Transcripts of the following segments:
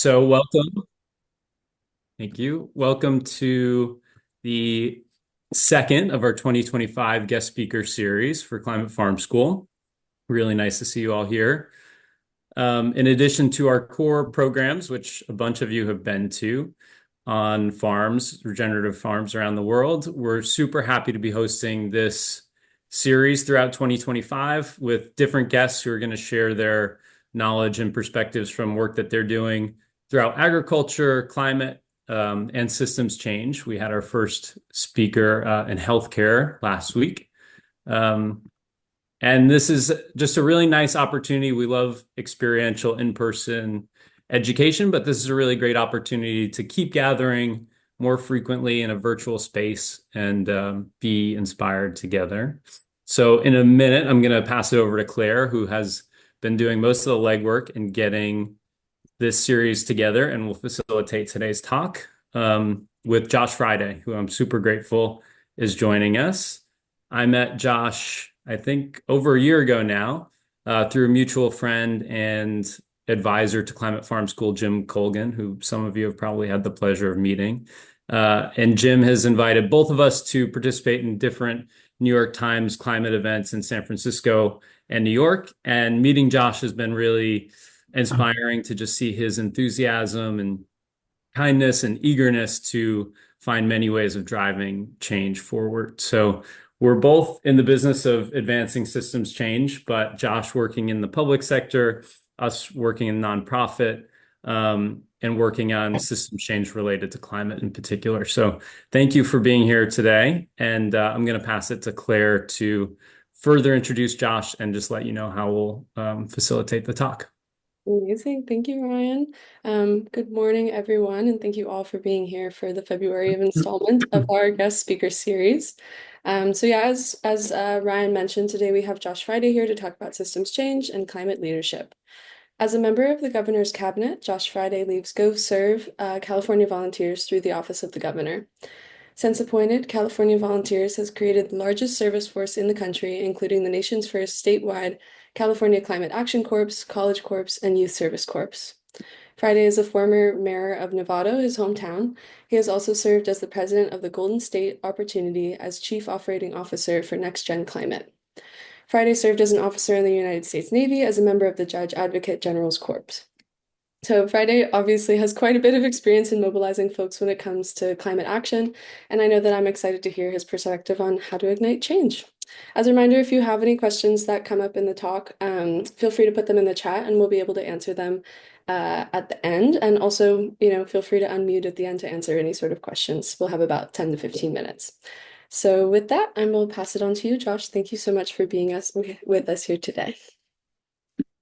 So, welcome. Thank you. Welcome to the second of our 2025 guest speaker series for Climate Farm School. Really nice to see you all here. In addition to our core programs, which a bunch of you have been to on farms, regenerative farms around the world, we're super happy to be hosting this series throughout 2025 with different guests who are going to share their knowledge and perspectives from work that they're doing throughout agriculture, climate, and systems change. We had our first speaker in healthcare last week. Um, and this is just a really nice opportunity. We love experiential in-person education, but this is a really great opportunity to keep gathering more frequently in a virtual space and be inspired together. So in a minute, I'm going to pass it over to Claire, who has been doing most of the legwork in getting this series together and will facilitate today's talk with Josh Fryday, who I'm super grateful is joining us. I met Josh, I think, over a year ago now through a mutual friend and advisor to Climate Farm School, Jim Colgan, who some of you have probably had the pleasure of meeting. And Jim has invited both of us to participate in different New York Times climate events in San Francisco and New York. And meeting Josh has been really inspiring to just see his enthusiasm and kindness and eagerness to find many ways of driving change forward. So we're both in the business of advancing systems change, but Josh working in the public sector, us working in nonprofit, and working on system change related to climate in particular. So thank you for being here today. And I'm going to pass it to Claire to further introduce Josh and just let you know how we'll facilitate the talk. Amazing. Thank you, Ryan. Good morning, everyone, and thank you all for being here for the February of installment of our guest speaker series. As Ryan mentioned, today we have Josh Friday here to talk about systems change and climate leadership. As a member of the governor's cabinet, Josh Friday leaves Go Serve California Volunteers through the Office of the Governor. Since appointed, California Volunteers has created the largest service force in the country, including the nation's first statewide California Climate Action Corps, College Corps, and Youth Service Corps. Friday is a former mayor of Novato, his hometown. He has also served as the president of the Golden State Opportunity as chief operating officer for Next Gen Climate. Friday served as an officer in the United States Navy as a member of the Judge Advocate General's Corps. So Friday obviously has quite a bit of experience in mobilizing folks when it comes to climate action, and I know that I'm excited to hear his perspective on how to ignite change. As a reminder, if you have any questions that come up in the talk, feel free to put them in the chat and we'll be able to answer them at the end. And also, feel free to unmute at the end to answer any sort of questions. We'll have about 10 to 15 minutes. So with that, I will pass it on to you, Josh. Thank you so much for being with us here today.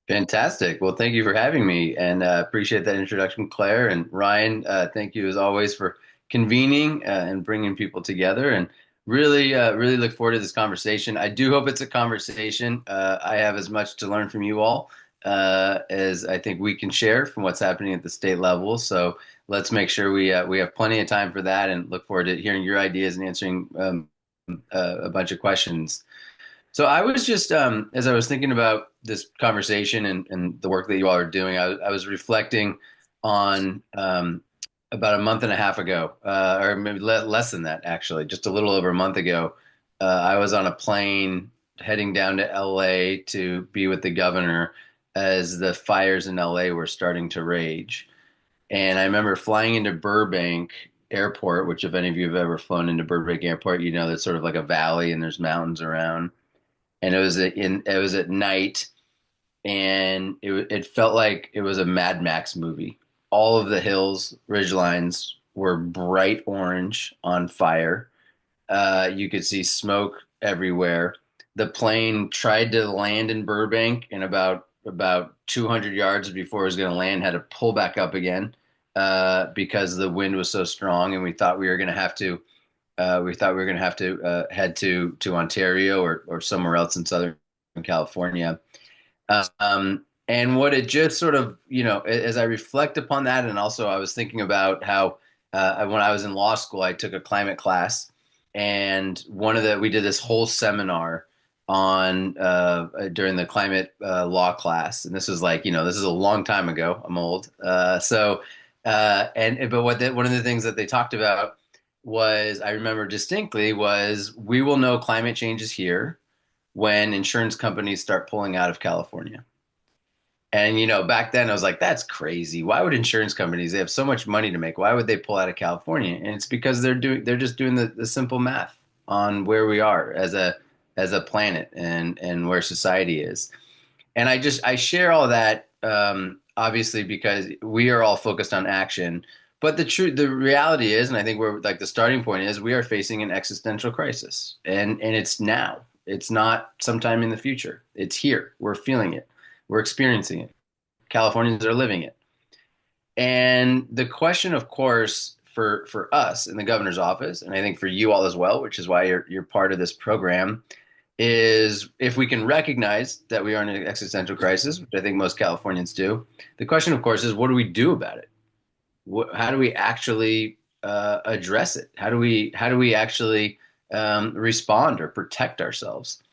Fantastic. Well, thank you for having me and appreciate that introduction, Claire. And Ryan, thank you as always for convening and bringing people together and really look forward to this conversation. I do hope it's a conversation. I have as much to learn from you all as I think we can share from what's happening at the state level. So let's make sure we have plenty of time for that and look forward to hearing your ideas and answering a bunch of questions. So I was just, as I was thinking about this conversation and the work that you all are doing, I was reflecting on about a month and a half ago, or maybe less than that, actually, just a little over a month ago. I was on a plane heading down to LA to be with the governor as the fires in LA were starting to rage. And I remember flying into Burbank Airport, which if any of you have ever flown into Burbank Airport, you know that's sort of like a valley and there's mountains around and it was at night, and it felt like it was a Mad Max movie. All of the hills, ridgelines were bright orange on fire. You could see smoke everywhere. The plane tried to land in Burbank, and about 200 yards before it was going to land, had to pull back up again because the wind was so strong, and we thought we were going to have to head to Ontario or somewhere else in Southern California. And what it just sort of, as I reflect upon that, and also I was thinking about how when I was in law school, I took a climate class, and we did this whole seminar on during the climate law class, and this was like, this is a long time ago. I'm old, but one of the things that they talked about was, I remember distinctly, was we will know climate change is here when insurance companies start pulling out of California. And back then I was like, that's crazy. Why would insurance companies, they have so much money to make, why would they pull out of California? And it's because they're just doing the simple math on where we are as a planet and where society is. And I share all that obviously because we are all focused on action. But the reality is, and I think we're like the starting point is, we are facing an existential crisis, and it's now. It's not sometime in the future. It's here. We're feeling it. We're experiencing it. Californians are living it. And the question, of course, for us in the governor's office, and I think for you all as well, which is why you're part of this program, is if we can recognize that we are in an existential crisis, which I think most Californians do. The question, of course, is what do we do about it? How do we actually address it? How do we actually respond or protect ourselves?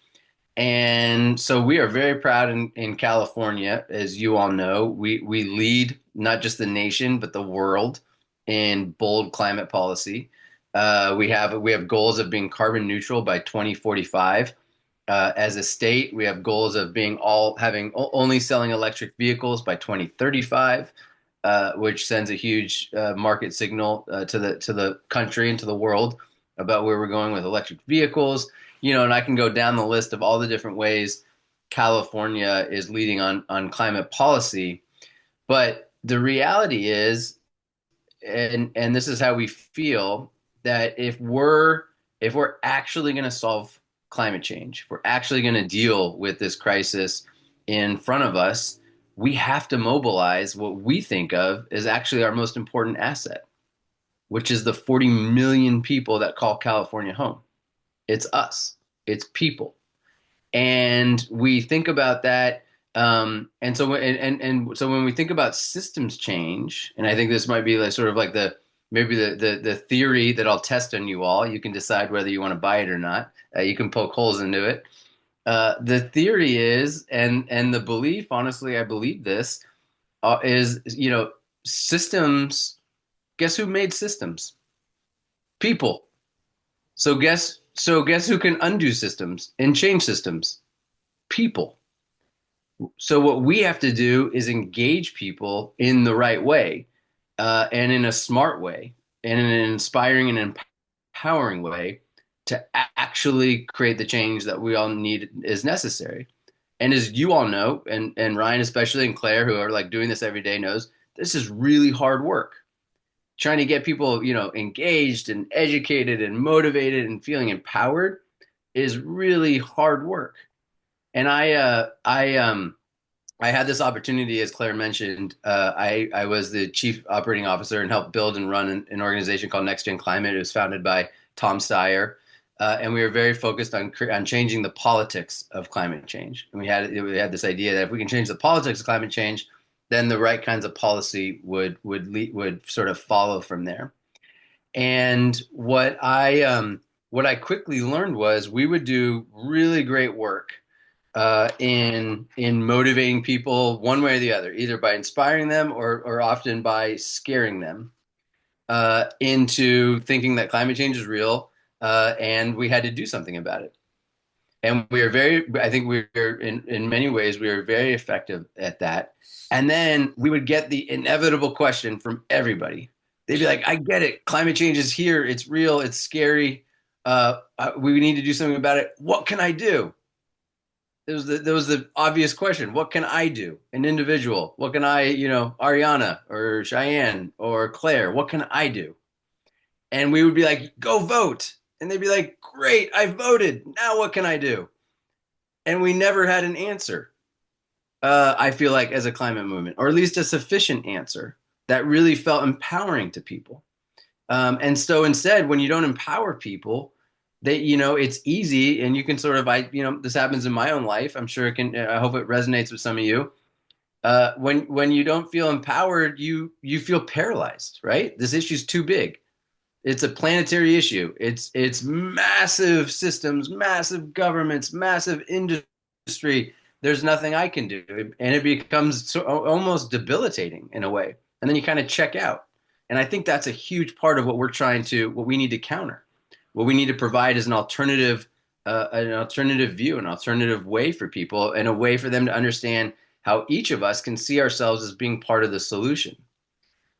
And so we are very proud in California, as you all know. We lead not just the nation, but the world in bold climate policy. We have goals of being carbon neutral by 2045. As a state, we have goals of being only selling electric vehicles by 2035, which sends a huge market signal to the country and to the world about where we're going with electric vehicles. And I can go down the list of all the different ways California is leading on climate policy. But the reality is, and this is how we feel, that if we're actually going to solve climate change, if we're actually going to deal with this crisis in front of us, we have to mobilize what we think of as actually our most important asset, which is the 40 million people that call California home. It's us. It's people. And we think about that. And so when we think about systems change, and I think this might be like sort of like the theory that I'll test on you all. You can decide whether you want to buy it or not. You can poke holes into it. The theory is, and the belief, honestly, I believe this, is, systems. Guess who made systems? People. So guess who can undo systems and change systems? People. So what we have to do is engage people in the right way, and in a smart way, and in an inspiring and empowering way to actually create the change that we all need is necessary. And as you all know, and Ryan especially, and Claire, who are like doing this every day, knows this is really hard work. Trying to get people, engaged and educated and motivated and feeling empowered is really hard work. And I had this opportunity, as Claire mentioned. I was the chief operating officer and helped build and run an organization called Next Gen Climate. It was founded by Tom Steyer, and we were very focused on changing the politics of climate change. And we had this idea that if we can change the politics of climate change, then the right kinds of policy would sort of follow from there. And what I quickly learned was we would do really great work in motivating people one way or the other, either by inspiring them or often by scaring them into thinking that climate change is real, and we had to do something about it. And I think in many ways, we are very effective at that. And then we would get the inevitable question from everybody. They'd be like, I get it. Climate change is here. It's real. It's scary. We need to do something about it. What can I do? There was the obvious question. What can I do? An individual. What can Ariana or Cheyenne or Claire, what can I do? And we would be like, go vote. And they'd be like, great, I voted. Now what can I do? And we never had an answer, I feel like, as a climate movement, or at least a sufficient answer that really felt empowering to people. And so instead, when you don't empower people, it's easy, and you can sort of, this happens in my own life. I'm sure it can, I hope it resonates with some of you. When you don't feel empowered, you feel paralyzed, right? This issue's too big. It's a planetary issue. It's massive systems, massive governments, massive industry. There's nothing I can do, and it becomes almost debilitating in a way. And then you kind of check out. And I think that's a huge part of what we need to counter. What we need to provide is an alternative view, an alternative way for people, and a way for them to understand how each of us can see ourselves as being part of the solution.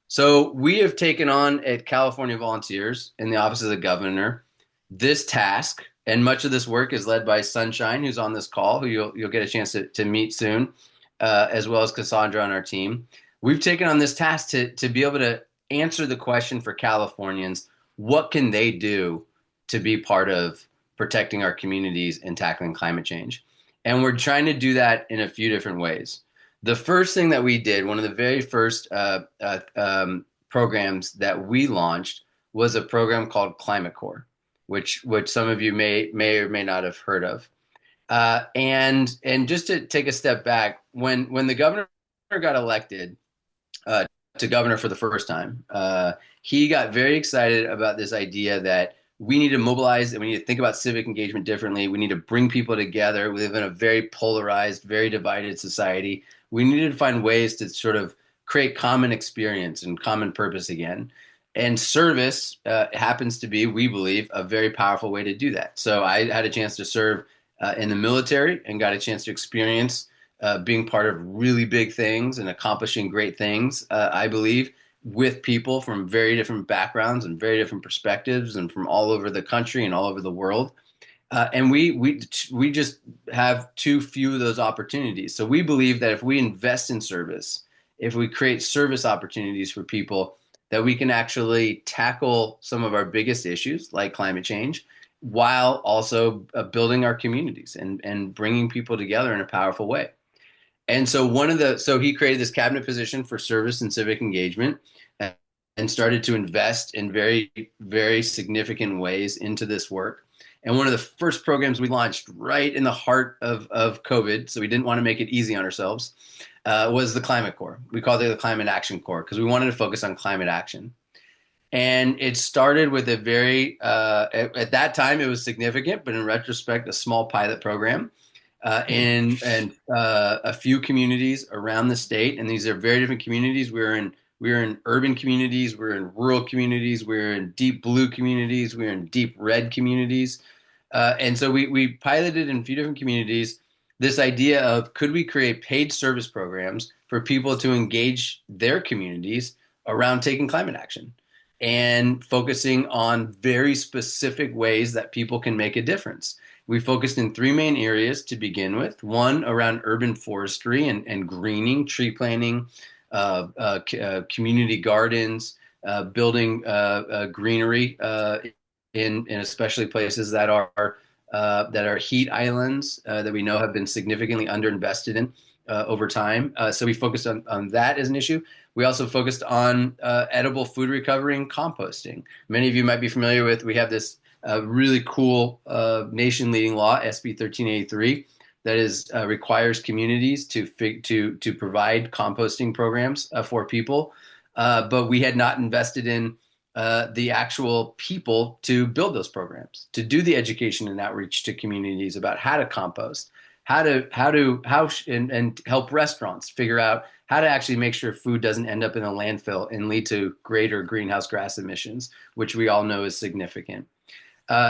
So we have taken on at California Volunteers in the Office of the Governor this task, and much of this work is led by Sunshine, who's on this call, who you'll get a chance to meet soon, as well as Cassandra on our team. We've taken on this task to be able to answer the question for Californians: what can they do to be part of protecting our communities and tackling climate change? And we're trying to do that in a few different ways. The first thing that we did, one of the very first programs that we launched, was a program called Climate Corps, which some of you may or may not have heard of. And just to take a step back, when the governor got elected to governor for the first time, he got very excited about this idea that we need to mobilize and we need to think about civic engagement differently. We need to bring people together. We live in a very polarized, very divided society. We needed to find ways to sort of create common experience and common purpose again. And service happens to be, we believe, a very powerful way to do that. So I had a chance to serve in the military and got a chance to experience being part of really big things and accomplishing great things, I believe, with people from very different backgrounds and very different perspectives and from all over the country and all over the world. And we just have too few of those opportunities. So we believe that if we invest in service, if we create service opportunities for people, that we can actually tackle some of our biggest issues like climate change while also building our communities and bringing people together in a powerful way. And so he created this cabinet position for service and civic engagement and started to invest in very, very significant ways into this work. And one of the first programs we launched right in the heart of COVID, so we didn't want to make it easy on ourselves, was the Climate Corps. We called it the Climate Action Corps because we wanted to focus on climate action. And it started with at that time, it was significant, but in retrospect, a small pilot program in a few communities around the state. And these are very different communities. We're in urban communities, we're in rural communities, we're in deep blue communities, we're in deep red communities. And so we piloted in a few different communities this idea of could we create paid service programs for people to engage their communities around taking climate action and focusing on very specific ways that people can make a difference. We focused in three main areas to begin with. One around urban forestry and greening, tree planting, community gardens, building greenery in especially places that are heat islands that we know have been significantly underinvested in over time. So we focused on that as an issue. We also focused on edible food recovery and composting. Many of you might be familiar with, we have this really cool nation-leading law, SB 1383, that requires communities to provide composting programs for people, but we had not invested in the actual people to build those programs, to do the education and outreach to communities about how to compost, and help restaurants figure out how to actually make sure food doesn't end up in a landfill and lead to greater greenhouse gas emissions, which we all know is significant.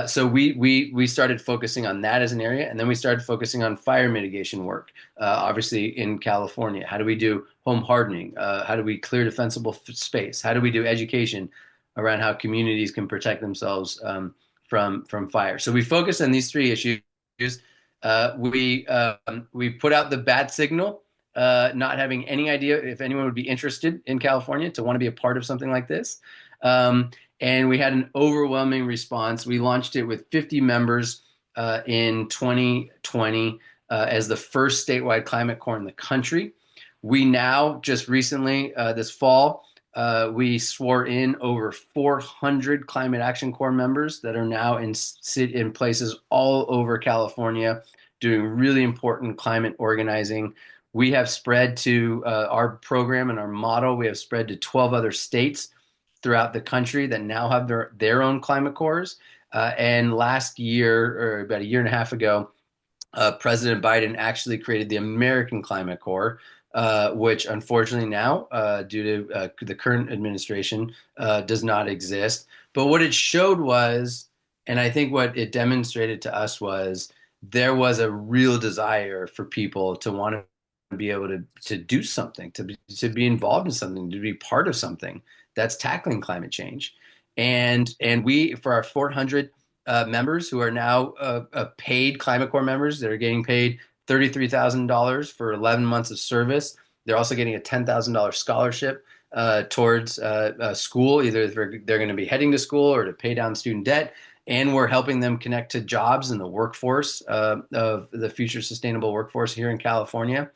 So we started focusing on that as an area, and then we started focusing on fire mitigation work. Obviously, in California, how do we do home hardening? How do we clear defensible space? How do we do education around how communities can protect themselves from fire? So we focused on these three issues. We put out the bat signal, not having any idea if anyone would be interested in California to want to be a part of something like this. And we had an overwhelming response. We launched it with 50 members in 2020 as the first statewide climate corps in the country. We now, just recently, this fall, we swore in over 400 Climate Action Corps members that are now in places all over California doing really important climate organizing. We have spread to our program and our model. We have spread to 12 other states, throughout the country that now have their own climate corps. And last year, or about a year and a half ago, President Biden actually created the American Climate Corps, which unfortunately now, due to the current administration, does not exist. But what it showed was, and I think what it demonstrated to us was, there was a real desire for people to want to be able to do something, to be involved in something, to be part of something that's tackling climate change. And we, for our 400 members who are now paid Climate Corps members, that are getting paid $33,000 for 11 months of service. They're also getting a $10,000 scholarship towards school, either they're going to be heading to school or to pay down student debt. And we're helping them connect to jobs in the workforce of the future sustainable workforce here in California.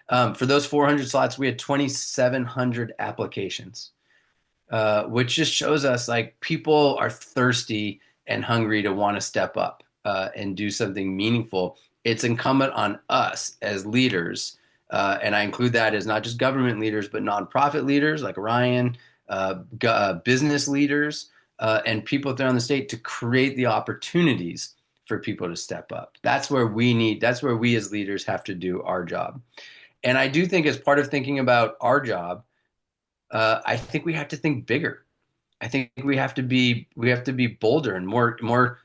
For those 400 slots, we had 2,700 applications, which just shows us like people are thirsty and hungry to want to step up and do something meaningful. It's incumbent on us as leaders, and I include that as not just government leaders, but nonprofit leaders like Ryan, business leaders, and people around the state, to create the opportunities for people to step up. That's where we as leaders have to do our job. And I do think, as part of thinking about our job, I think we have to think bigger. I think we have to be bolder and more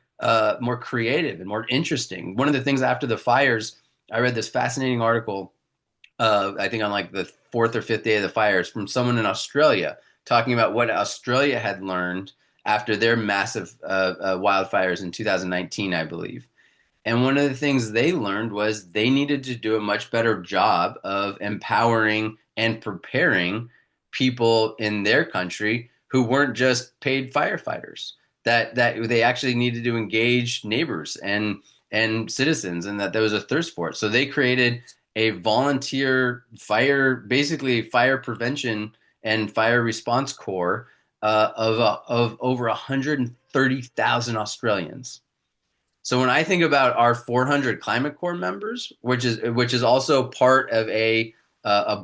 creative and more interesting. One of the things after the fires, I read this fascinating article, I think on like the fourth or fifth day of the fires, from someone in Australia talking about what Australia had learned after their massive wildfires in 2019, I believe. And one of the things they learned was they needed to do a much better job of empowering and preparing people in their country who weren't just paid firefighters. That they actually needed to engage neighbors and citizens, and that there was a thirst for it. So they created a volunteer basically fire prevention and fire response corps of over 130,000 Australians. So when I think about our 400 Climate Corps members, which is also part of a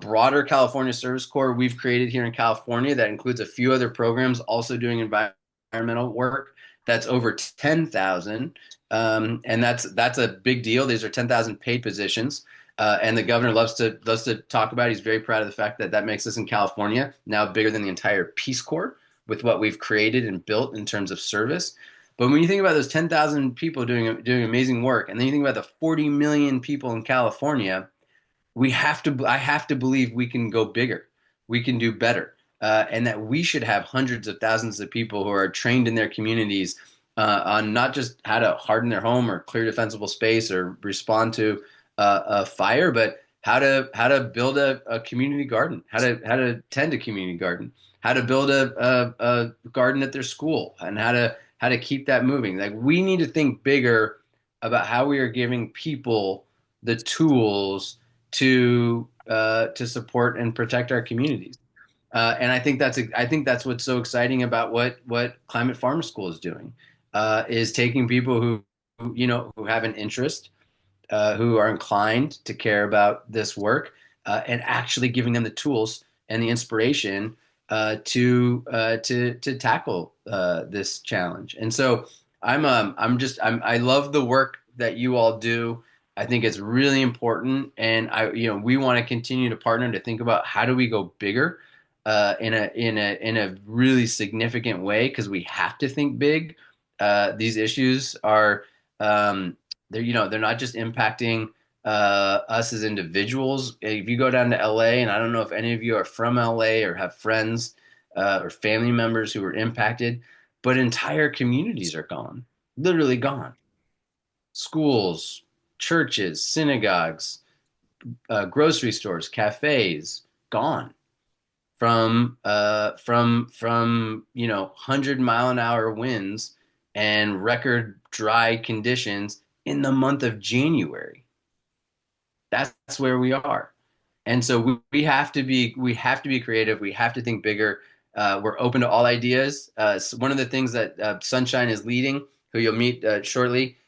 broader California Service Corps we've created here in California that includes a few other programs also doing environmental work, that's over 10,000, and that's a big deal. These are 10,000 paid positions, and the governor loves to talk about it. He's very proud of the fact that makes us in California now bigger than the entire Peace Corps with what we've created and built in terms of service. But when you think about those 10,000 people doing amazing work, and then you think about the 40 million people in California, I have to believe we can go bigger. We can do better. And that we should have hundreds of thousands of people who are trained in their communities on not just how to harden their home or clear defensible space or respond to a fire, but how to build a community garden, how to tend a community garden, how to build a garden at their school, and how to keep that moving. Like, we need to think bigger about how we are giving people the tools to support and protect our communities. And I think that's what's so exciting about what Climate Farm School is doing, is taking people who have an interest, who are inclined to care about this work, and actually giving them the tools and the inspiration to tackle this challenge. And so I love the work that you all do. I think it's really important, and we want to continue to partner to think about how do we go bigger in a really significant way, because we have to think big. These issues are they're not just impacting us as individuals. If you go down to LA, and I don't know if any of you are from LA or have friends or family members who were impacted, but entire communities are gone, literally gone. Schools, churches, synagogues, grocery stores, cafes, gone from 100-mile-an-hour winds and record dry conditions in the month of January. That's where we are. And so we have to be creative. We have to think bigger. We're open to all ideas. So one of the things that Sunshine is leading, who you'll meet shortly,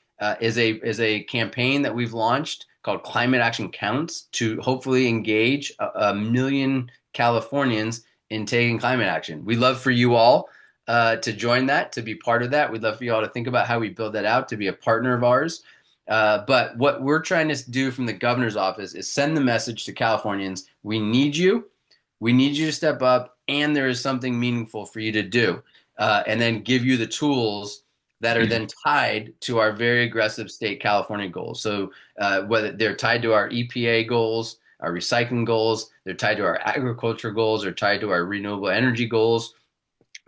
is a campaign that we've launched called Climate Action Counts, to hopefully engage a million Californians in taking climate action. We'd love for you all to join that, to be part of that. We'd love for you all to think about how we build that out, to be a partner of ours. But what we're trying to do from the governor's office is send the message to Californians: we need you. We need you to step up, and there is something meaningful for you to do. And then give you the tools that are then tied to our very aggressive state California goals. So whether they're tied to our EPA goals, our recycling goals, they're tied to our agriculture goals, or tied to our renewable energy goals.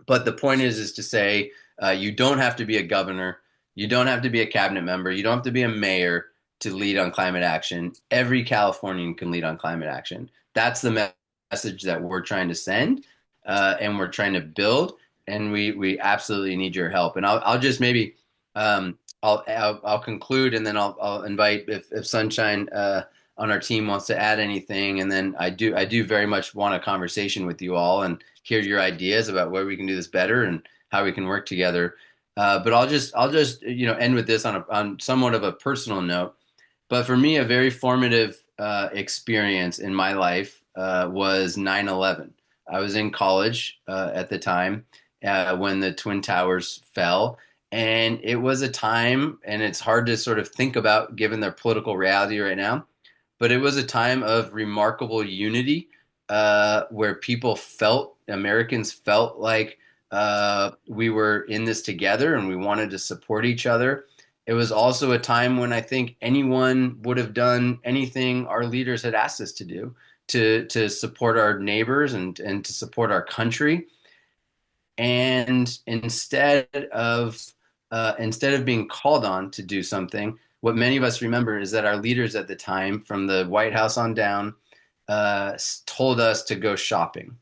But the point is to say you don't have to be a governor, you don't have to be a cabinet member, you don't have to be a mayor to lead on climate action. Every Californian can lead on climate action. That's the message that we're trying to send, and we're trying to build. And we absolutely need your help. And I'll just maybe I'll conclude, and then I'll invite if Sunshine on our team wants to add anything, and then I do very much want a conversation with you all and hear your ideas about where we can do this better and how we can work together. But I'll just end with this on somewhat of a personal note. But for me, a very formative experience in my life was 9/11. I was in college at the time when the Twin Towers fell. And it was a time, and it's hard to sort of think about given their political reality right now, but it was a time of remarkable unity where Americans felt like we were in this together and we wanted to support each other. It was also a time when I think anyone would have done anything our leaders had asked us to do to support our neighbors and to support our country. And instead of being called on to do something, what many of us remember is that our leaders at the time, from the White House on down, told us to go shopping,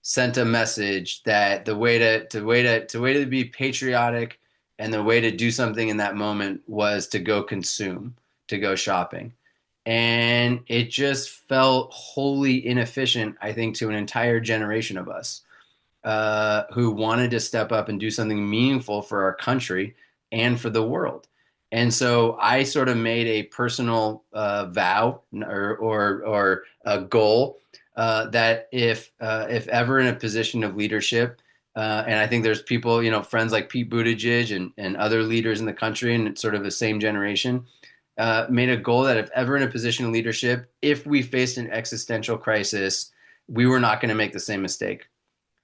sent a message that the way to be patriotic and the way to do something in that moment was to go consume, to go shopping. And it just felt wholly inefficient, I think, to an entire generation of us who wanted to step up and do something meaningful for our country and for the world. And so I sort of made a personal vow or a goal that if ever in a position of leadership, and I think there's people, friends like Pete Buttigieg and other leaders in the country and sort of the same generation, made a goal that if ever in a position of leadership, if we faced an existential crisis, we were not going to make the same mistake,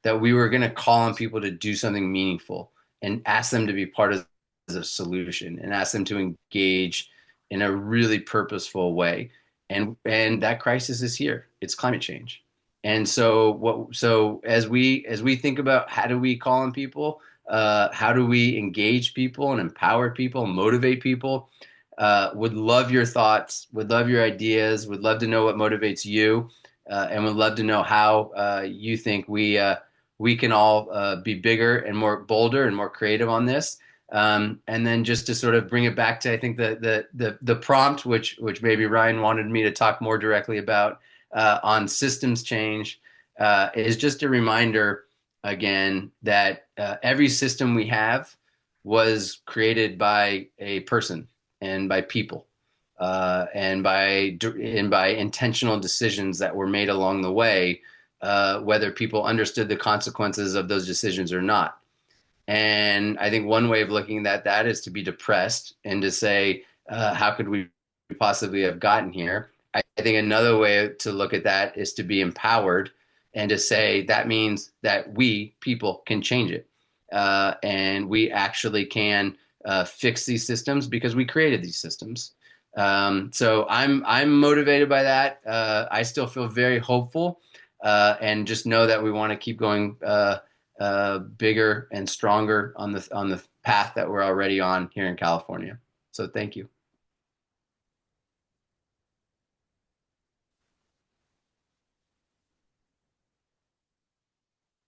that we were going to call on people to do something meaningful and ask them to be part of the solution and ask them to engage in a really purposeful way. And that crisis is here. It's climate change. And so as we think about how do we call on people, how do we engage people and empower people, motivate people, would love your thoughts, would love your ideas, would love to know what motivates you, and would love to know how you think we can all be bigger and more bolder and more creative on this. And then just to sort of bring it back to, I think the prompt, which maybe Ryan wanted me to talk more directly about on systems change, is just a reminder again that every system we have was created by a person and by people. And by intentional decisions that were made along the way, whether people understood the consequences of those decisions or not. And I think one way of looking at that is to be depressed and to say, how could we possibly have gotten here? I think another way to look at that is to be empowered and to say that means that we, people, can change it. And we actually can fix these systems because we created these systems. So I'm motivated by that. I still feel very hopeful, and just know that we want to keep going bigger and stronger on the path that we're already on here in California. So thank you.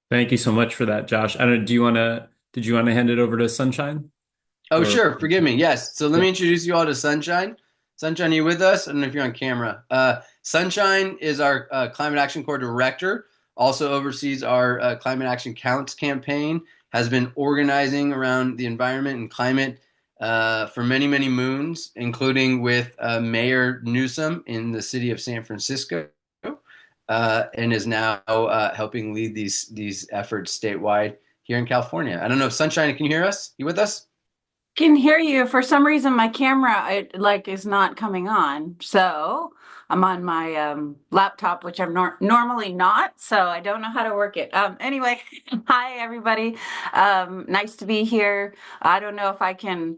Thank you so much for that, Josh. I don't, did you want to hand it over to Sunshine? Oh, Or sure. Forgive me. Yes. So let yeah. me introduce you all to Sunshine. Sunshine, are you with us? I don't know if you're on camera. Sunshine is our Climate Action Corps director, also oversees our Climate Action Counts campaign, has been organizing around the environment and climate for many, many moons, including with Mayor Newsom in the city of San Francisco. and is now helping lead these efforts statewide here in California. I don't know if Sunshine, can you hear us? You with us? Can hear you. For some reason, my camera is not coming on. So I'm on my laptop, which I'm normally not. So I don't know how to work it. Anyway, hi everybody. Nice to be here. I don't know if I can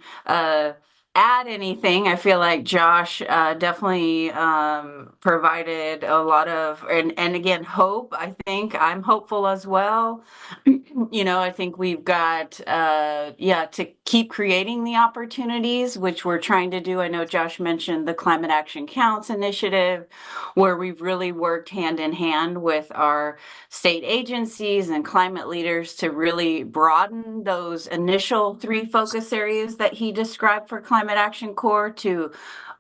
add anything. I feel like Josh definitely provided a lot of and again hope. I think I'm hopeful as well. I think we've got to keep creating the opportunities, which we're trying to do. I know Josh mentioned the Climate Action Counts initiative, where we've really worked hand in hand with our state agencies and climate leaders to really broaden those initial three focus areas that he described for Climate Action Corps to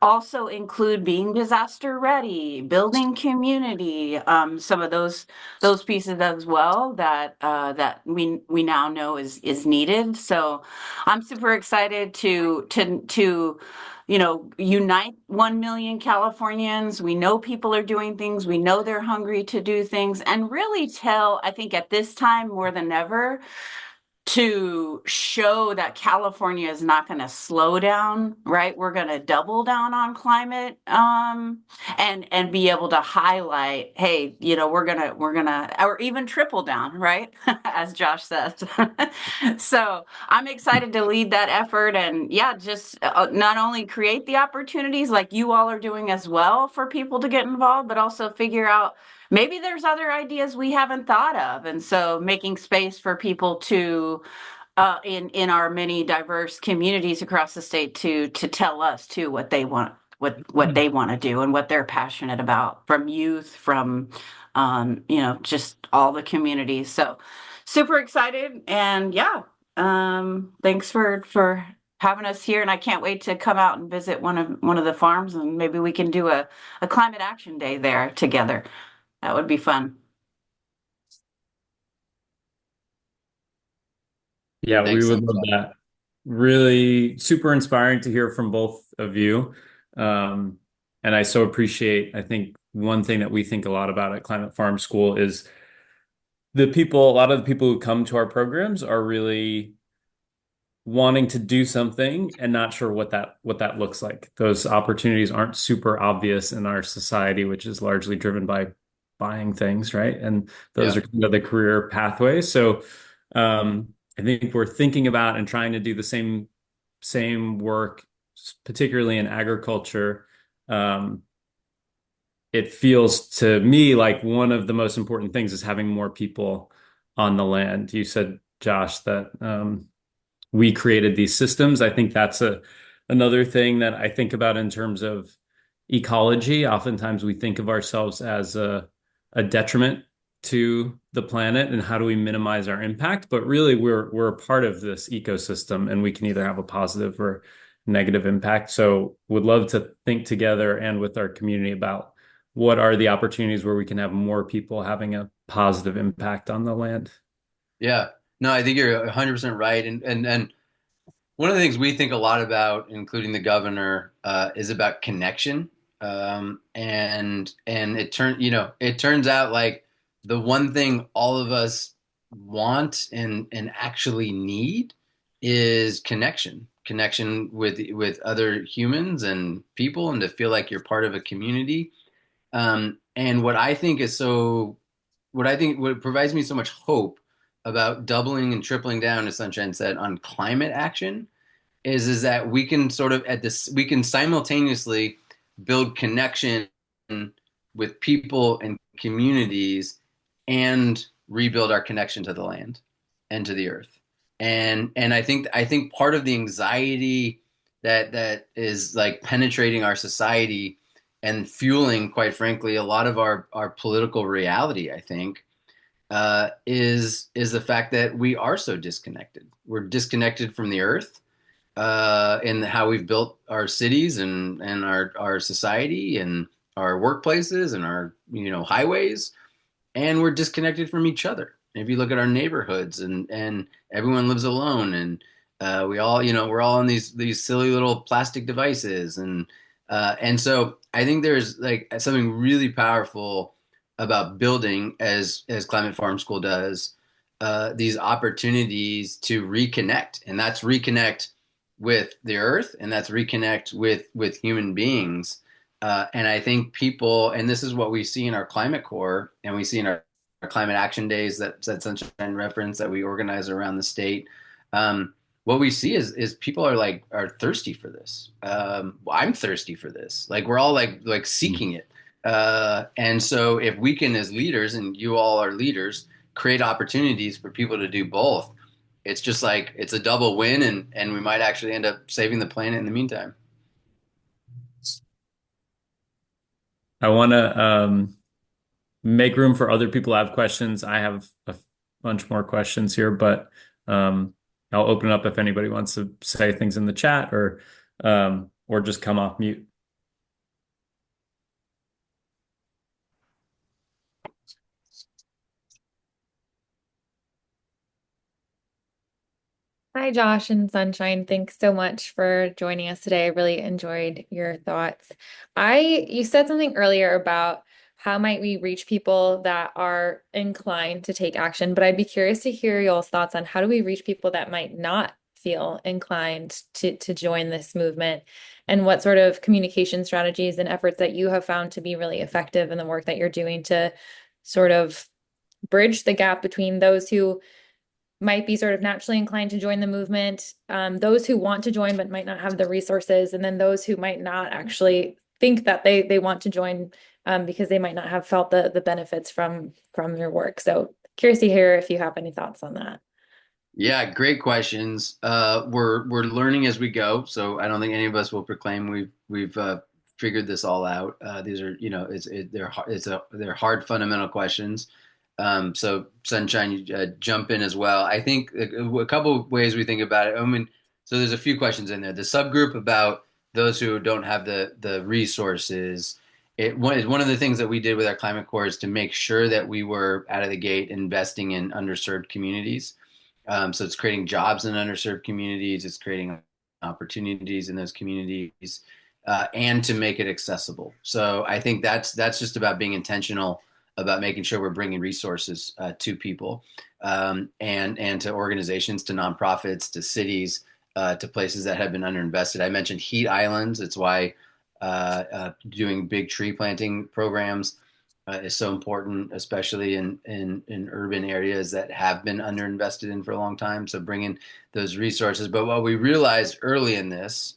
also include being disaster ready, building community, some of those pieces as well that we now know is needed. So I'm super excited to unite 1 million Californians. We know people are doing things. We know they're hungry to do things, and really tell, I think at this time more than ever, to show that California is not going to slow down, right? We're going to double down on climate, and be able to highlight, hey, we're gonna, or even triple down, right? As Josh says. So I'm excited to lead that effort, and yeah, just not only create the opportunities like you all are doing as well for people to get involved, but also figure out maybe there's other ideas we haven't thought of. And so making space for people to in our many diverse communities across the state to tell us too what they want, what they want to do and what they're passionate about, from youth, from just all the communities. So super excited, and yeah, thanks for having us here, and I can't wait to come out and visit one of the farms, and maybe we can do a climate action day there together. That would be fun. Yeah, we Thanks, would love Sunshine. that. Really super inspiring to hear from both of you. Um, and I so appreciate, I think one thing that we think a lot about at Climate Farm School is a lot of the people who come to our programs are really wanting to do something and not sure what that looks like. Those opportunities aren't super obvious in our society, which is largely driven by buying things, right? And those Yeah. are kind of the career pathways. So I think we're thinking about and trying to do the same work, particularly in agriculture. Um, it feels to me like one of the most important things is having more people on the land. You said, Josh, that we created these systems. I think that's another thing that I think about in terms of ecology. Oftentimes we think of ourselves as a detriment to the planet and how do we minimize our impact, but really we're a part of this ecosystem and we can either have a positive or negative impact. So would love to think together and with our community about what are the opportunities where we can have more people having a positive impact on the land. Yeah. No, I think you're 100% right. And one of the things we think a lot about, including the governor, is about connection. And it turns out like the one thing all of us want and actually need is connection with other humans and people, and to feel like you're part of a community. And what provides me so much hope about doubling and tripling down, as Sunshine said, on climate action is that we can simultaneously build connection with people and communities and rebuild our connection to the land and to the earth. And I think part of the anxiety that is like penetrating our society and fueling, quite frankly, a lot of our political reality, I think, is the fact that we are so disconnected. We're disconnected from the earth, in how we've built our cities and our society and our workplaces and our highways, and we're disconnected from each other. If you look at our neighborhoods, and everyone lives alone, and we all we're all on these silly little plastic devices, and so I think there's like something really powerful about building, as Climate Farm School does, these opportunities to reconnect, and that's reconnect with the earth, and that's reconnect with human beings. And I think people, and this is what we see in our climate core, and we see in our climate action days that Sunshine reference that we organize around the state. What we see is people are thirsty for this. I'm thirsty for this. Like we're all like seeking it. And so if we can, as leaders, and you all are leaders, create opportunities for people to do both, it's just like it's a double win, and we might actually end up saving the planet in the meantime. I want to make room for other people to have questions. I have a bunch more questions here, but I'll open up if anybody wants to say things in the chat or just come off mute. Hi, Josh and Sunshine. Thanks so much for joining us today. I really enjoyed your thoughts. You said something earlier about how might we reach people that are inclined to take action, but I'd be curious to hear y'all's thoughts on how do we reach people that might not feel inclined to join this movement, and what sort of communication strategies and efforts that you have found to be really effective in the work that you're doing to sort of bridge the gap between those who might be sort of naturally inclined to join the movement, those who want to join but might not have the resources, and then those who might not actually think that they want to join because they might not have felt the benefits from your work. So curious to hear if you have any thoughts on that. Yeah, great questions. We're learning as we go, so I don't think any of us will proclaim we've figured this all out. These are, they're hard fundamental questions. So Sunshine, jump in as well. I think a couple of ways we think about it. I mean, so there's a few questions in there. The subgroup about those who don't have the resources. One of the things that we did with our climate core is to make sure that we were out of the gate investing in underserved communities. So it's creating jobs in underserved communities. It's creating opportunities in those communities, and to make it accessible. So I think that's just about being intentional about making sure we're bringing resources to people, and to organizations, to nonprofits, to cities, to places that have been underinvested. I mentioned heat islands. It's why doing big tree planting programs is so important, especially in urban areas that have been underinvested in for a long time. So bringing those resources. But what we realized early in this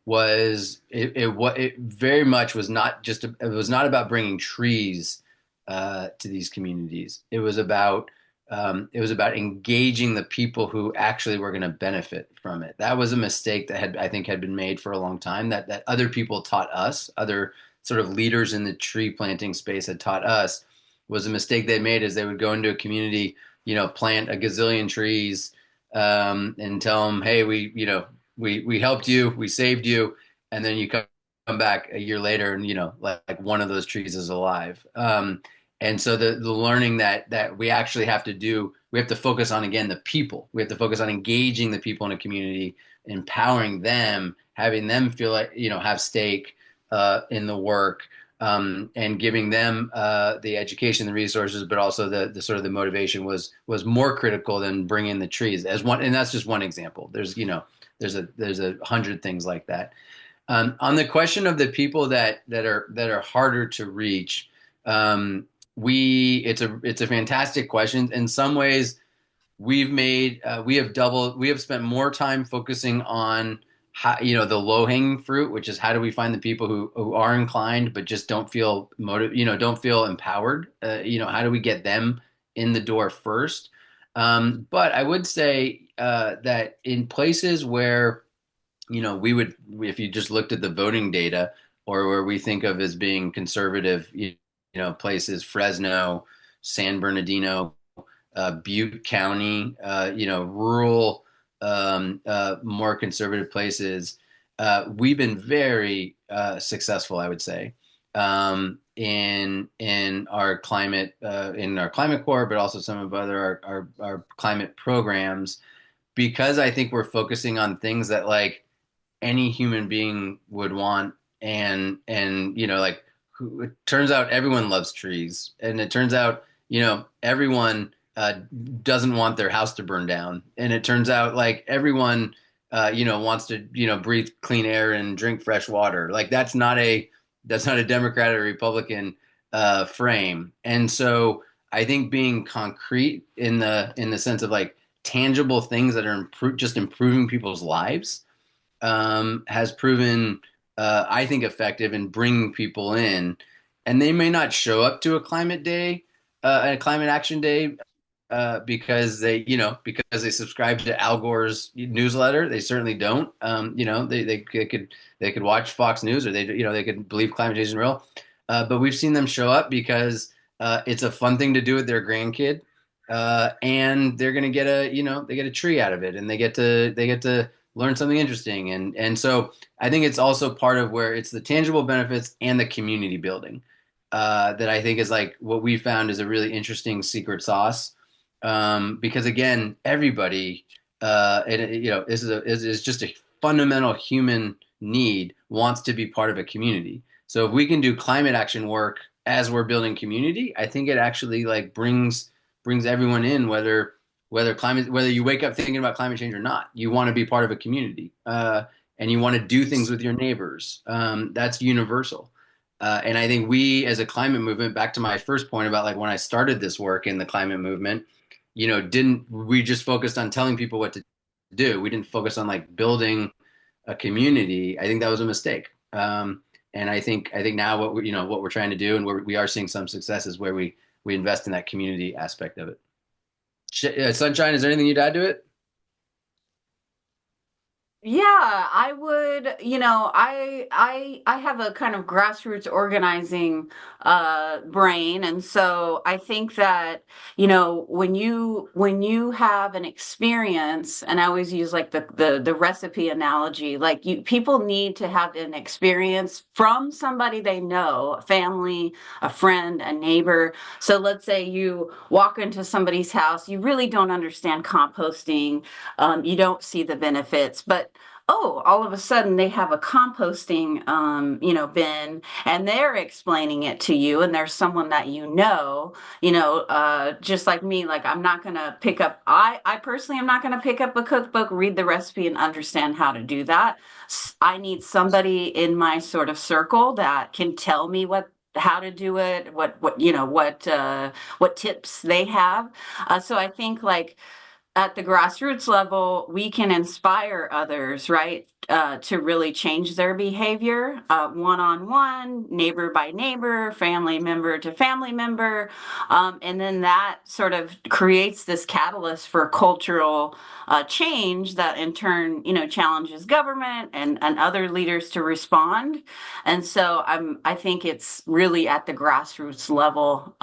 was it very much was not just it was not about bringing trees to these communities. It was about engaging the people who actually were going to benefit from it. That was a mistake that I think had been made for a long time, that other people taught us, other sort of leaders in the tree planting space had taught us. Was a mistake they made, is they would go into a community, plant a gazillion trees, and tell them, hey, we helped you, we saved you, and then you come back a year later, and like one of those trees is alive. And so the learning that we actually have to do, we have to focus on, again, the people. We have to focus on engaging the people in a community, empowering them, having them feel like, have stake in the work, and giving them the education, the resources, but also the sort of the motivation was more critical than bringing the trees as one. And that's just one example. There's a hundred things like that. On the question of the people that are harder to reach, it's a fantastic question. In some ways, we have spent more time focusing on how, the low hanging fruit, which is how do we find the people who are inclined but just don't feel don't feel empowered. How do we get them in the door first? But I would say that in places where we would, if you just looked at the voting data, or where we think of as being conservative, places, Fresno, San Bernardino, Butte County, rural, more conservative places, we've been very successful, I would say, in our climate core, but also some of our climate programs, because I think we're focusing on things that, like, any human being would want, and like it turns out everyone loves trees, and it turns out, everyone doesn't want their house to burn down, and it turns out like everyone, wants to, breathe clean air and drink fresh water. Like that's not a Democrat or Republican frame, and so I think being concrete in the sense of like tangible things that are just improving people's lives has proven, I think, effective in bringing people in. And they may not show up to a climate action day, because they subscribe to Al Gore's newsletter. They certainly don't. They could watch Fox News, or they could believe climate change is real. But we've seen them show up because it's a fun thing to do with their grandkid, and they're going to get they get a tree out of it, and they get to learn something interesting. And so I think it's also part of where it's the tangible benefits and the community building that I think is like what we found is a really interesting secret sauce. Because again, everybody, is just a fundamental human need, wants to be part of a community. So if we can do climate action work as we're building community, I think it actually like brings everyone in, whether you wake up thinking about climate change or not. You want to be part of a community, and you want to do things with your neighbors. That's universal. And I think we, as a climate movement, back to my first point about like when I started this work in the climate movement, didn't we just focused on telling people what to do? We didn't focus on like building a community. I think that was a mistake. And I think now what we're trying to do, and we are seeing some successes where we invest in that community aspect of it. Sunshine, is there anything you'd add to it? Yeah, I would, I have a kind of grassroots organizing brain, and so I think that, when you have an experience, and I always use like the recipe analogy, like people need to have an experience from somebody they know, a family, a friend, a neighbor. So let's say you walk into somebody's house, you really don't understand composting, you don't see the benefits, but oh, all of a sudden they have a composting, bin, and they're explaining it to you, and there's someone that just like me, like I'm not gonna pick up. I personally am not gonna pick up a cookbook, read the recipe, and understand how to do that. I need somebody in my sort of circle that can tell me how to do it, what tips they have. So I think like at the grassroots level, we can inspire others, right, to really change their behavior, one on one, neighbor by neighbor, family member to family member. And then that sort of creates this catalyst for cultural change that in turn, challenges government and other leaders to respond. And so I think it's really at the grassroots level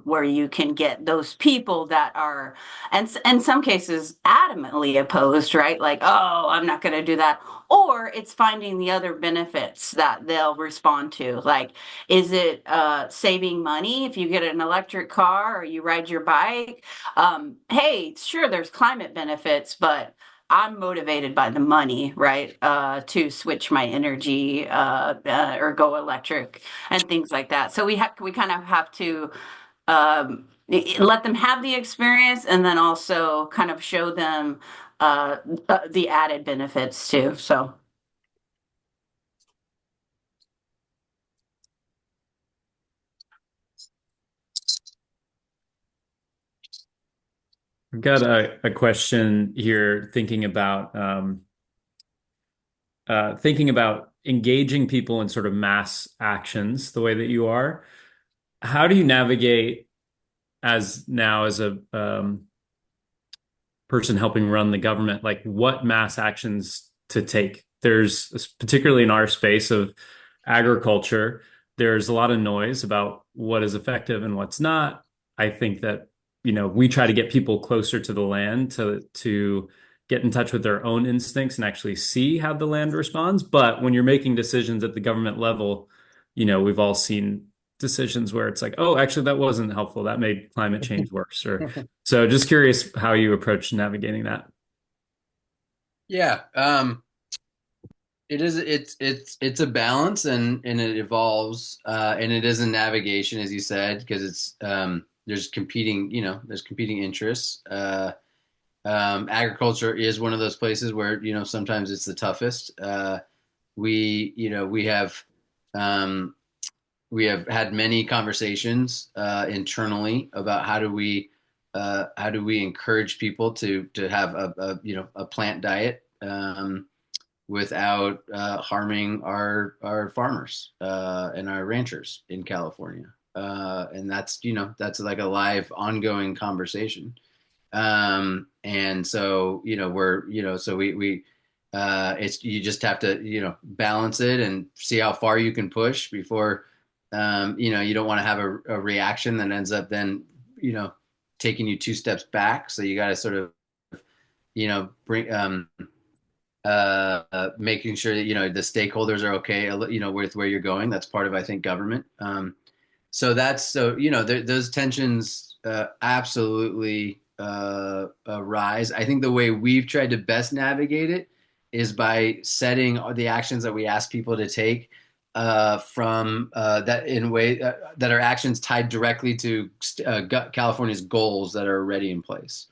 where you can get those people that are, and in some cases, adamantly opposed, right? Like, oh, I'm not going to do that. Or it's finding the other benefits that they'll respond to. Like, is it saving money if you get an electric car or you ride your bike? Hey, sure, there's climate benefits, but I'm motivated by the money, right? To switch my energy or go electric and things like that. So we kind of have to let them have the experience and then also kind of show them the added benefits too. So I've got a question here thinking about engaging people in sort of mass actions the way that you are. How do you navigate as a person helping run the government, like what mass actions to take? There's particularly in our space of agriculture, there's a lot of noise about what is effective and what's not. I think that, we try to get people closer to the land to get in touch with their own instincts and actually see how the land responds. But when you're making decisions at the government level, we've all seen decisions where it's like, oh, actually, that wasn't helpful. That made climate change worse. Or so just curious how you approach navigating that. Yeah. It is it's a balance and it evolves and it is a navigation as you said because it's there's competing there's competing interests. Agriculture is one of those places where sometimes it's the toughest. We you know um, we have had many conversations internally about how do we encourage people to have a plant diet without harming our farmers and our ranchers in California. And that's like a live ongoing conversation. And so so we it's you just have to balance it and see how far you can push before you don't want to have a reaction that ends up then taking you two steps back. So you got to sort of bring making sure that the stakeholders are okay, with where you're going. That's part of, I think, government. Those tensions absolutely arise. I think the way we've tried to best navigate it is by setting the actions that we ask people to take from that in way that are actions tied directly to California's goals that are already in place.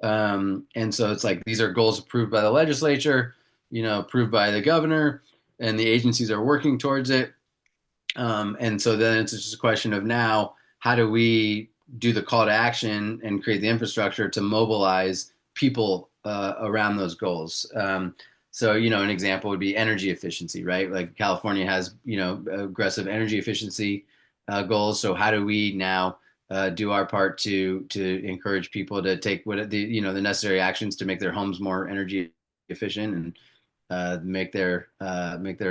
And so it's like these are goals approved by the legislature, approved by the governor, and the agencies are working towards it. And so then it's just a question of now, how do we do the call to action and create the infrastructure to mobilize people around those goals? An example would be energy efficiency, right? Like California has, aggressive energy efficiency goals. So how do we now do our part to encourage people to take the necessary actions to make their homes more energy efficient and make their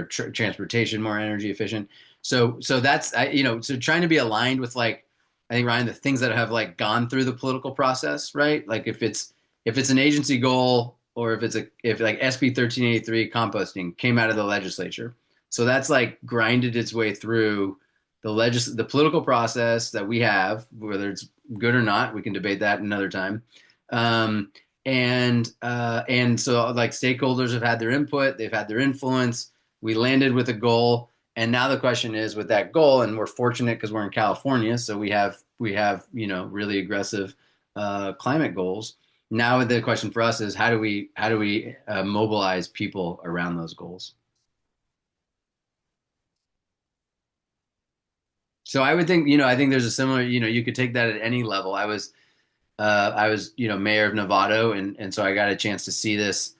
transportation more energy efficient. So that's so trying to be aligned with like I think Ryan the things that have like gone through the political process, right? Like if it's an agency goal or if like SB 1383 composting came out of the legislature, so that's like grinded its way through the political process that we have, whether it's good or not, we can debate that another time. Um, and so like stakeholders have had their input, they've had their influence. We landed with a goal, and now the question is with that goal, and we're fortunate because we're in California, so we have really aggressive climate goals. Now the question for us is how do we mobilize people around those goals? So I would think I think there's a similar you could take that at any level. I was mayor of Novato, and so I got a chance to see this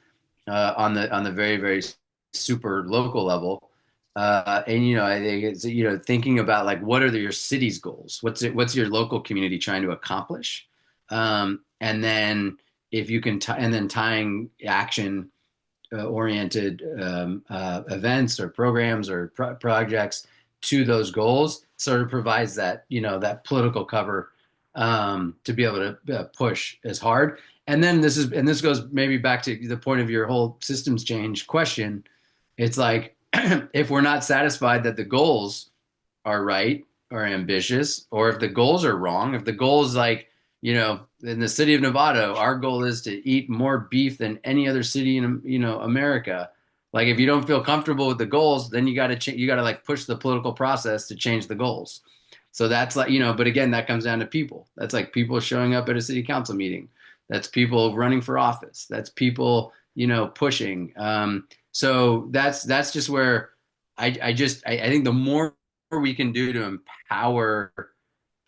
on the very very super local level. And I think it's thinking about like what are your city's goals? What's your local community trying to accomplish? And then if you can and then tying action oriented events or programs or projects to those goals sort of provides that that political cover to be able to push as hard. And then this goes maybe back to the point of your whole systems change question. It's like if we're not satisfied that the goals are right or ambitious, or if the goals are wrong, if the goal is like, in the city of Novato, our goal is to eat more beef than any other city in, America. Like if you don't feel comfortable with the goals, then you got to like push the political process to change the goals. So that's like, but again, that comes down to people. That's like people showing up at a city council meeting. That's people running for office. That's people, pushing. So that's just where I think the more we can do to empower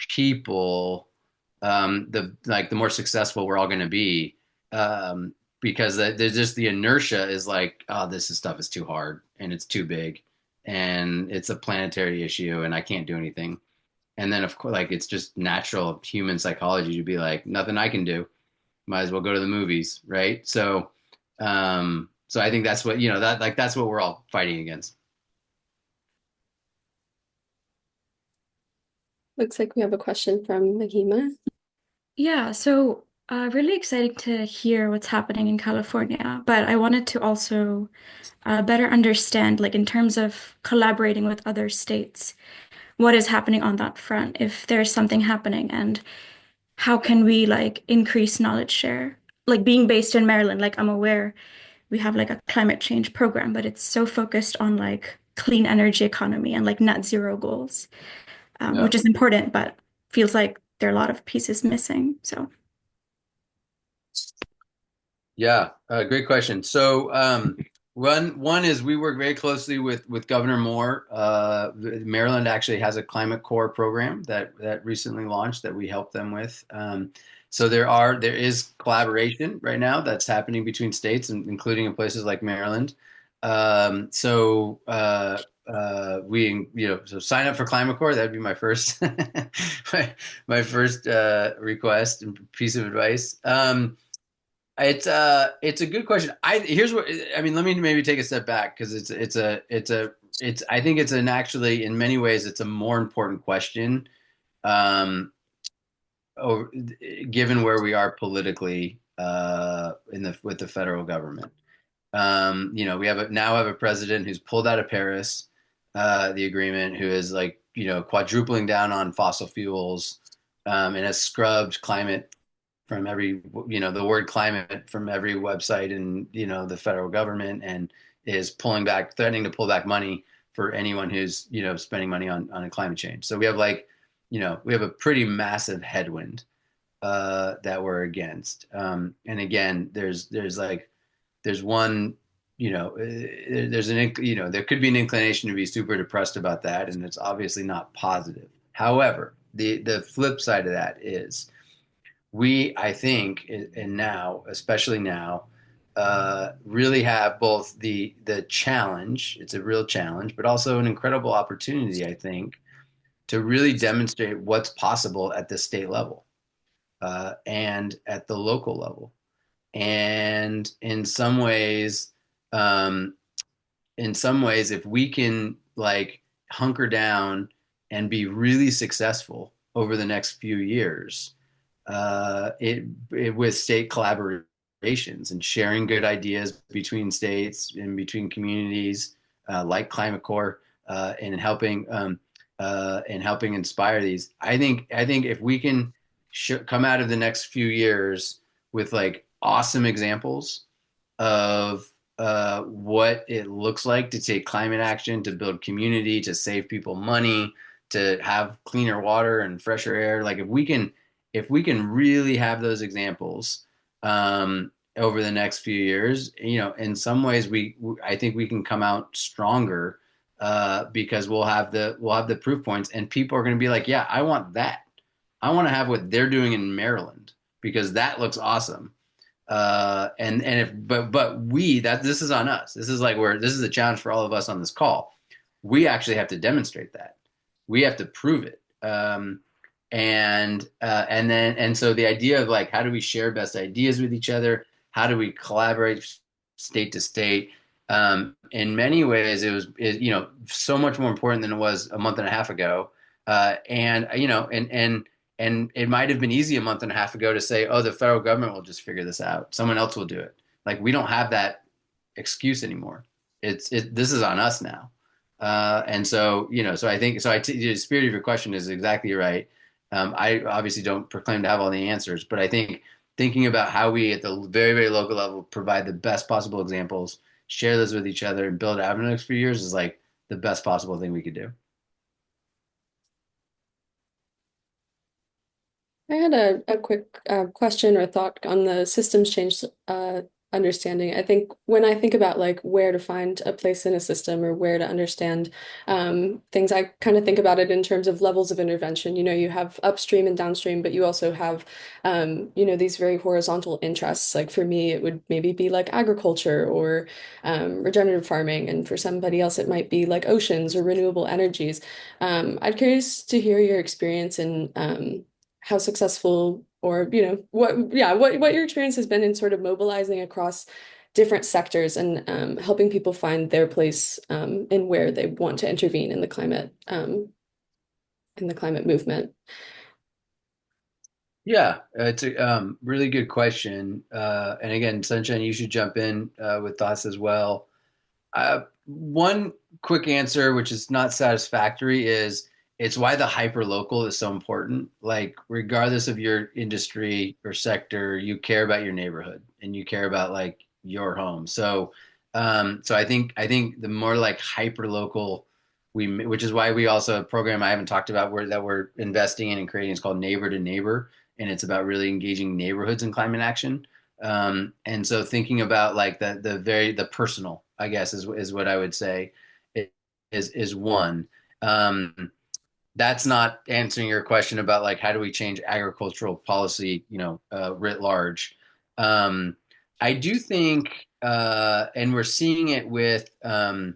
people, the more successful we're all going to be. Because there's just the inertia is like, oh, stuff is too hard and it's too big and it's a planetary issue and I can't do anything. And then of course, like it's just natural human psychology to be like, nothing I can do. Might as well go to the movies, right? So I think that's what that's what we're all fighting against. Looks like we have a question from Mahima. Yeah, so really exciting to hear what's happening in California, but I wanted to also better understand, like in terms of collaborating with other states, what is happening on that front, if there's something happening, and how can we like increase knowledge share? Like being based in Maryland, like I'm aware we have like a climate change program, but it's so focused on like clean energy economy and like net zero goals, Yeah. which is important, but feels like there are a lot of pieces missing. So. Yeah, great question. So, one is we work very closely with Governor Moore. Maryland actually has a Climate Corps program that recently launched that we help them with. So there is collaboration right now that's happening between states, and including in places like Maryland. So sign up for Climate Corps. That'd be my first my first request and piece of advice. It's a good question. Here's what I mean. Let me maybe take a step back because it's I think it's an actually in many ways it's a more important question, um, over, given where we are politically in the with the federal government. We now have a president who's pulled out of Paris, the agreement, who is like quadrupling down on fossil fuels, and has scrubbed climate from every the word climate from every website in the federal government, and is threatening to pull back money for anyone who's spending money on climate change. So we have we have a pretty massive headwind that we're against. And again, there's one there's there could be an inclination to be super depressed about that, and it's obviously not positive. However, the flip side of that is I think, and now, especially now, really have both the challenge, it's a real challenge, but also an incredible opportunity, I think, to really demonstrate what's possible at the state level, and at the local level. And um, in some ways, if we can like hunker down and be really successful over the next few years, with state collaborations and sharing good ideas between states and between communities, like Climate Corps, and helping inspire these. I think if we can come out of the next few years with like awesome examples of what it looks like to take climate action, to build community, to save people money, to have cleaner water and fresher air. Like if we can really have those examples over the next few years, in some ways I think we can come out stronger, because we'll have the proof points, and people are going to be like, yeah, I want that. I want to have what they're doing in Maryland because that looks awesome. And if but we that this is on us. This is this is a challenge for all of us on this call. We actually have to demonstrate that. We have to prove it. And so the idea of like how do we share best ideas with each other? How do we collaborate state to state? In many ways, so much more important than it was a month and a half ago. And it might have been easy a month and a half ago to say, oh, the federal government will just figure this out. Someone else will do it. Like we don't have that excuse anymore. This is on us now. So I think the spirit of your question is exactly right. I obviously don't proclaim to have all the answers, but I think thinking about how we at the very, very local level provide the best possible examples, share those with each other, and build out in the next few years is like the best possible thing we could do. I had a quick question or thought on the systems change understanding. I think when I think about like where to find a place in a system or where to understand things, I kind of think about it in terms of levels of intervention. You have upstream and downstream, but you also have these very horizontal interests. Like for me, it would maybe be like agriculture or regenerative farming, and for somebody else, it might be like oceans or renewable energies. I'm curious to hear your experience in how successful or what your experience has been in sort of mobilizing across different sectors and helping people find their place in where they want to intervene in the climate movement. Yeah, it's a really good question. And again, Sunshine, you should jump in with thoughts as well. One quick answer, which is not satisfactory, is it's why the hyper local is so important. Like, regardless of your industry or sector, you care about your neighborhood and you care about like your home. So I think the more like hyper local which is why we also a program I haven't talked about that we're investing in and creating is called Neighbor to Neighbor, and it's about really engaging neighborhoods in climate action. And so thinking about like the personal, I guess is what I would say is one. That's not answering your question about like how do we change agricultural policy, writ large. Um, I do think, and we're seeing it with the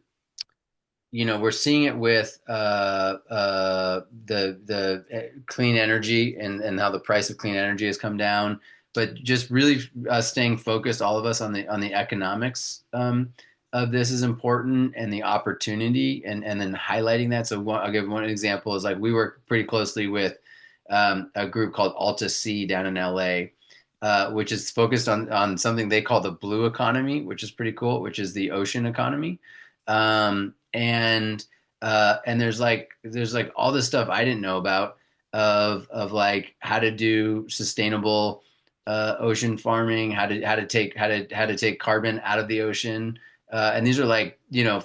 clean energy and how the price of clean energy has come down, but just really staying focused, all of us on the economics of this is important and the opportunity and then highlighting that. So I'll give one example is like we work pretty closely with a group called Alta Sea down in LA. Which is focused on something they call the blue economy, which is pretty cool, which is the ocean economy. And there's like all this stuff I didn't know about of like how to do sustainable ocean farming, how to take carbon out of the ocean, and these are like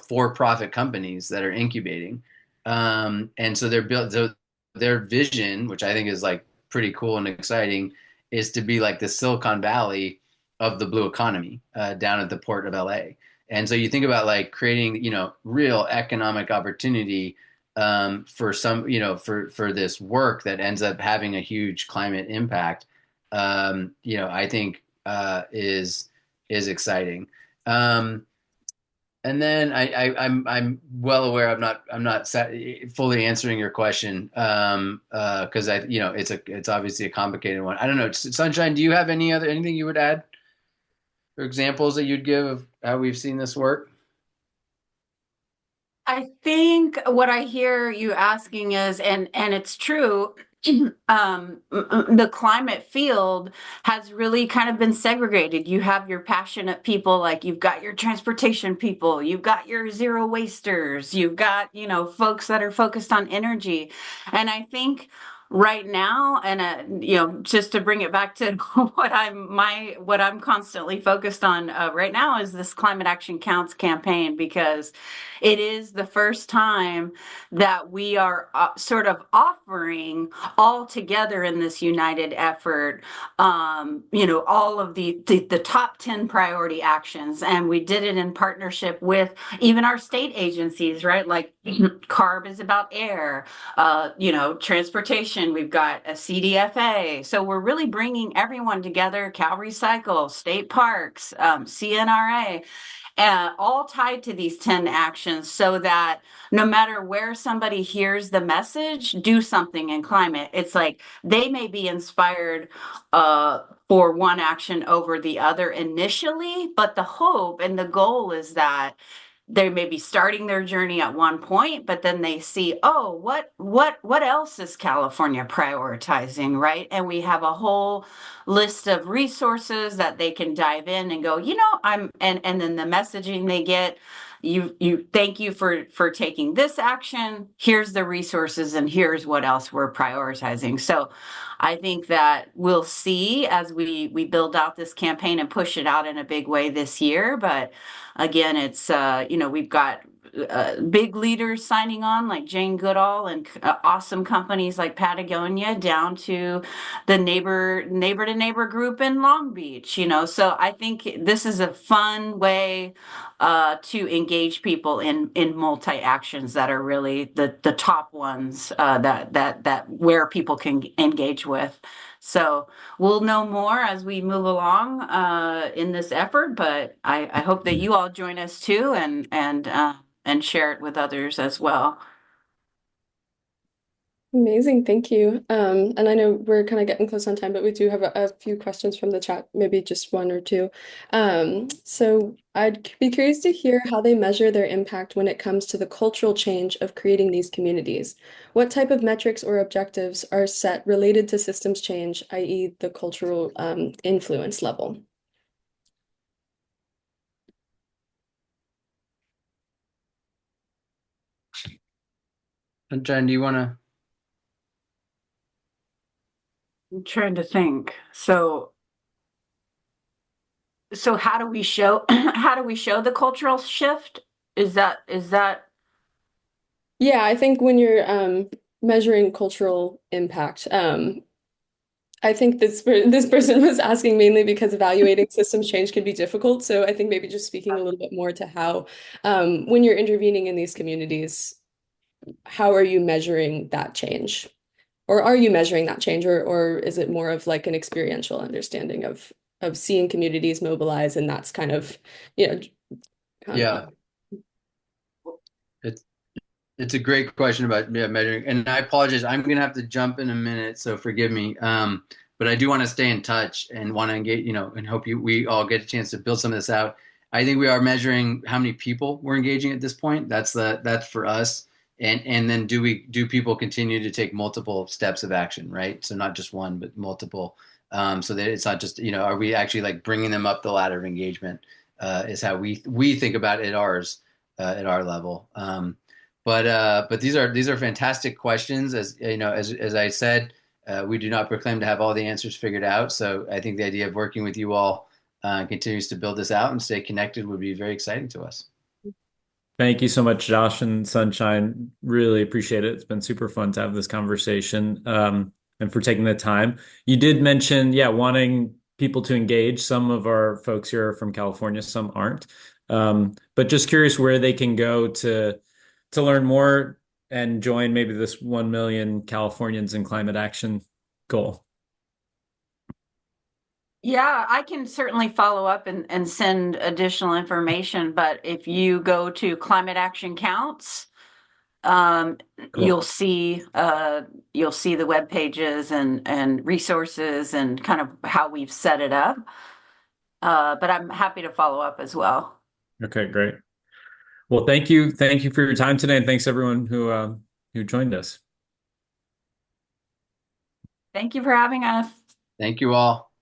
for-profit companies that are incubating, and so they're built. So their vision, which I think is like pretty cool and exciting, is to be like the Silicon Valley of the blue economy down at the port of LA. And so you think about like creating, real economic opportunity for some, for this work that ends up having a huge climate impact. I think is exciting. Um, and then I'm well aware I'm not fully answering your question because it's obviously a complicated one. I don't know, Sunshine. Do you have anything you would add or examples that you'd give of how we've seen this work? I think what I hear you asking is, and it's true, the climate field has really kind of been segregated. You have your passionate people, like you've got your transportation people, you've got your zero wasters, you've got, folks that are focused on energy. And I think right now, and just to bring it back to what I'm constantly focused on right now is this Climate Action Counts campaign, because it is the first time that we are sort of offering all together in this united effort, all of the top 10 priority actions. And we did it in partnership with even our state agencies, right? Like CARB is about air, transportation, we've got a CDFA. So we're really bringing everyone together, Cal Recycle, state parks, CNRA, all tied to these 10 actions, so that no matter where somebody hears the message, do something in climate, it's like they may be inspired for one action over the other initially, but the hope and the goal is that they may be starting their journey at one point, but then they see, oh, what else is California prioritizing, right? And we have a whole list of resources that they can dive in and go, and then the messaging they get, you thank you for taking this action. Here's the resources and here's what else we're prioritizing. So I think that we'll see as we build out this campaign and push it out in a big way this year. But again, it's we've got big leaders signing on like Jane Goodall and awesome companies like Patagonia, down to the neighbor to neighbor group in Long Beach. So I think this is a fun way to engage people in multi actions that are really the top ones that where people can engage with. So we'll know more as we move along in this effort, but I hope that you all join us too, and share it with others as well. Amazing, thank you. And I know we're kind of getting close on time, but we do have a few questions from the chat, maybe just one or two. So I'd be curious to hear how they measure their impact when it comes to the cultural change of creating these communities. What type of metrics or objectives are set related to systems change, i.e. the cultural influence level? John, do you want to? I'm trying to think. So So how do we show how do we show the cultural shift? Is that Yeah, I think when you're measuring cultural impact, I think this person was asking mainly because evaluating systems change can be difficult. So I think maybe just speaking a little bit more to how, when you're intervening in these communities, how are you measuring that change? Or are you measuring that change, or is it more of like an experiential understanding of seeing communities mobilize, and that's kind of, you know, kind of Yeah, it's it's a great question about measuring, and I apologize. I'm gonna have to jump in a minute, so forgive me. But I do want to stay in touch and want to engage, and hope we all get a chance to build some of this out. I think we are measuring how many people we're engaging at this point. That's for us, and then do people continue to take multiple steps of action, right? So not just one, but multiple, so that it's not just are we actually like bringing them up the ladder of engagement? Is how we think about it at our level. But these are fantastic questions. As you know, as I said, we do not proclaim to have all the answers figured out. So I think the idea of working with you all continues to build this out and stay connected would be very exciting to us. Thank you so much, Josh and Sunshine. Really appreciate it. It's been super fun to have this conversation, and for taking the time. You did mention, yeah, wanting people to engage. Some of our folks here are from California, some aren't. But just curious where they can go to learn more and join maybe this 1 million Californians in climate action goal. Yeah, I can certainly follow up and send additional information, but if you go to Climate Action Counts, um, Cool. you'll see the web pages and resources and kind of how we've set it up. But I'm happy to follow up as well. Okay, great. Well, thank you. Thank you for your time today, and thanks everyone who joined us. Thank you for having us. Thank you all.